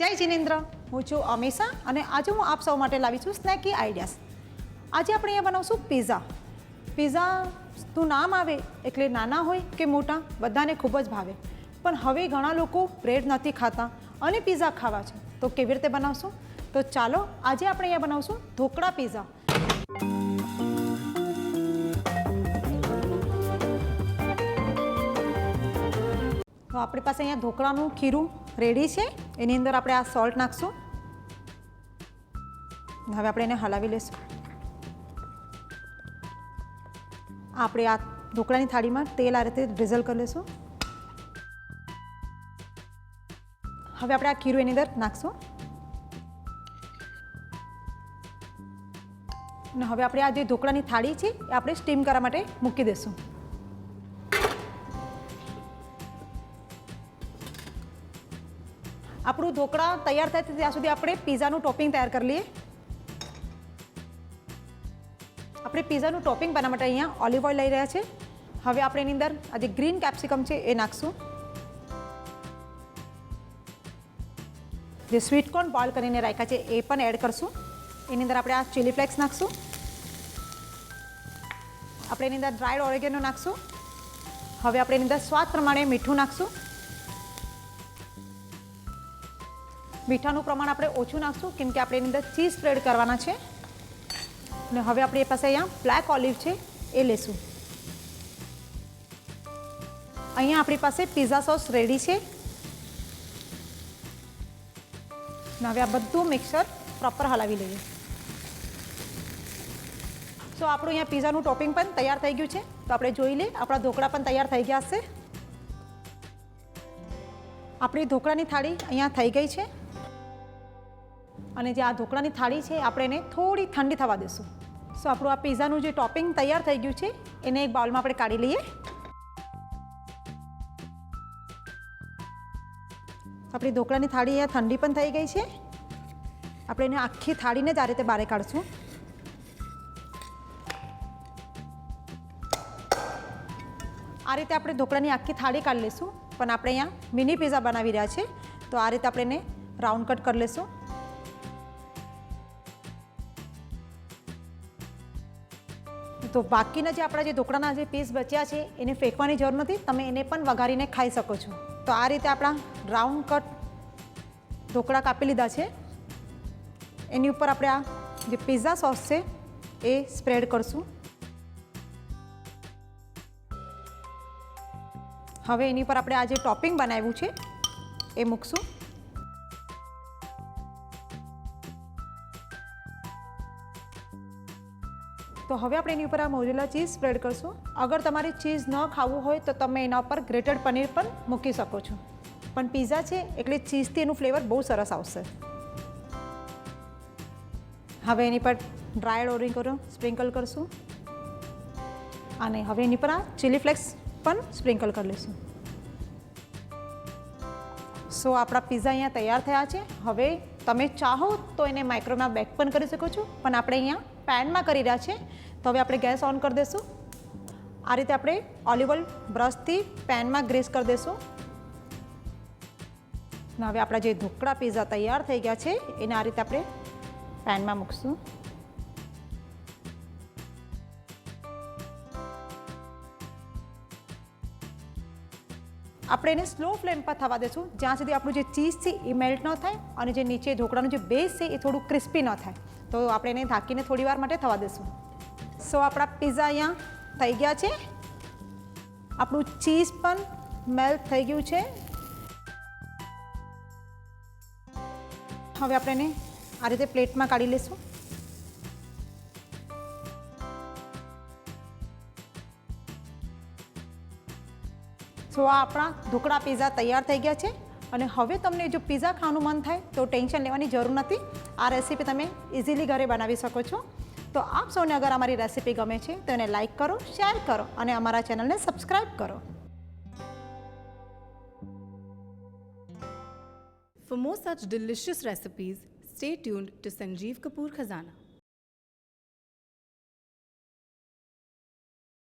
જય જિનેન્દ્ર, હું છું અમીષા અને આજે હું આપ સૌ માટે લાવી છું સ્નેકી આઈડિયાઝ. આજે આપણે અહીંયા બનાવશું પિઝા. પિઝાનું નામ આવે એટલે નાના હોય કે મોટા બધાને ખૂબ જ ભાવે. પણ હવે ઘણા લોકો બ્રેડ નથી ખાતા અને પિઝા ખાવા છે, તો કેવી રીતે બનાવશું? તો ચાલો આજે આપણે અહીંયા બનાવશું ઢોકળા પિઝા. તો આપણી પાસે અહીંયા ઢોકળાનું ખીરું રેડી છે. એની અંદર આપણે આ સોલ્ટ નાખશું. હવે આપણે એને હલાવી લઈશું. આપણે આ ઢોકળાની થાળીમાં તેલ આ રીતે ડ્રિઝલ કરી લઈશું. હવે આપણે આ ખીરું એની અંદર નાખશું અને હવે આપણે આ જે ઢોકળાની થાળી છે એ આપણે સ્ટીમ કરવા માટે મૂકી દઈશું. આપણું ઢોકળા તૈયાર થાય ત્યાં સુધી આપણે પિઝાનું ટોપિંગ તૈયાર કરી લઈએ. આપણે પિઝાનું ટોપિંગ બનાવવા માટે અહીંયા ઓલિવ ઓઇલ લઈ રહ્યા છે. હવે આપણે એની અંદર આ જે ગ્રીન કેપ્સિકમ છે એ નાખશું. જે સ્વીટ કોર્ન બોઇલ કરીને રાખ્યા છે એ પણ એડ કરશું. એની અંદર આપણે આ ચીલી ફ્લેક્સ નાખશું. આપણે એની અંદર ડ્રાઈડ ઓરેગેનો નાખશું. હવે આપણે એની અંદર સ્વાદ પ્રમાણે મીઠું નાખશું. મીઠાનું પ્રમાણ આપણે ઓછું નાખશું કેમ કે આપણે એની અંદર ચીઝ સ્પ્રેડ કરવાના છે. અને હવે આપણી પાસે અહીંયા બ્લેક ઓલિવ છે એ લેશું. અહીંયા આપણી પાસે પિઝા સોસ રેડી છે. અને હવે આ બધું મિક્સર પ્રોપર હલાવી લઈએ. સો આપણું અહીંયા પિઝાનું ટોપિંગ પણ તૈયાર થઈ ગયું છે. તો આપણે જોઈ લઈએ આપણા ઢોકળા પણ તૈયાર થઈ ગયા હશે. આપણી ઢોકળાની થાળી અહીંયા થઈ ગઈ છે. અને જે આ ઢોકળાની થાળી છે આપણે એને થોડી ઠંડી થવા દઈશું. સો આપણું આ પિઝાનું જે ટોપિંગ તૈયાર થઈ ગયું છે એને એક બાઉલમાં આપણે કાઢી લઈએ. આપણી ઢોકળાની થાળી અહીંયા ઠંડી પણ થઈ ગઈ છે. આપણે એને આખી થાળીને જ આ રીતે બહાર કાઢશું. આ રીતે આપણે ઢોકળાની આખી થાળી કાઢી લઈશું. પણ આપણે અહીંયા મિની પિઝા બનાવી રહ્યા છે તો આ રીતે આપણે એને રાઉન્ડ કટ કરી લઈશું. તો બાકીના જે આપણા જે ઢોકળાના જે પીસ બચ્યા છે એને ફેંકવાની જરૂર નથી. તમે એને પણ વઘારીને ખાઈ શકો છો. તો આ રીતે આપણા રાઉન્ડ કટ ઢોકળા કાપી લીધા છે. એની ઉપર આપણે આ જે પિઝા સોસ છે એ સ્પ્રેડ કરશું. હવે એની પર આપણે આ જે ટોપિંગ બનાવ્યું છે એ મૂકશું. તો હવે આપણે એની ઉપર આ મોઝરેલા ચીઝ સ્પ્રેડ કરશું. અગર તમારે ચીઝ ન ખાવું હોય તો તમે એના ઉપર ગ્રેટેડ પનીર પણ મૂકી શકો છો. પણ પિઝા છે એટલે ચીઝથી એનું ફ્લેવર બહુ સરસ આવશે. હવે એની પર ડ્રાયડ ઓરેગેનો સ્પ્રિંકલ કરશું. અને હવે એની પર આ ચીલી ફ્લેક્સ પણ સ્પ્રિંકલ કરી લઈશું. સો આપણા પિઝા અહીંયા તૈયાર થયા છે. હવે તમે ચાહો તો એને માઇક્રોવેવમાં બેક પણ કરી શકો છો. પણ આપણે અહીંયા પેનમાં કરી રહ્યા છે તો હવે આપણે ગેસ ઓન કરી દઈશું. આ રીતે આપણે ઓલિવ ઓઇલ બ્રશથી પેનમાં ગ્રીસ કરી દઈશું. હવે આપણા જે ઢોકળા પિઝા તૈયાર થઈ ગયા છે એને આ રીતે આપણે પેનમાં મૂકશું. આપણે એને સ્લો ફ્લેમ પર થવા દઈશું જ્યાં સુધી આપણું જે ચીઝ છે એ મેલ્ટ ન થાય અને જે નીચે ઢોકળાનું જે બેઝ છે એ થોડું ક્રિસ્પી ન થાય. તો આપણે એને ઢાંકીને થોડી વાર માટે થવા દઈશું. સો આપણા પિઝા અહીંયા થઈ ગયા છે. આપણું ચીઝ પણ મેલ્ટ થઈ ગયું છે. હવે આપણે એને આ રીતે પ્લેટમાં કાઢી લઈશું. સો આ આપણા ઢોકળા પિઝા તૈયાર થઈ ગયા છે. અને હવે તમને જો પિઝા ખાવાનું મન થાય તો ટેન્શન લેવાની જરૂર નથી. આ રેસીપી તમે ઇઝીલી ઘરે બનાવી શકો છો. તો આપ સૌને અગર અમારી રેસીપી ગમે છે તો એને લાઇક કરો, શેર કરો અને અમારા ચેનલને સબસ્ક્રાઈબ કરો. For more such delicious recipes, stay tuned to Sanjeev Kapoor Khazana.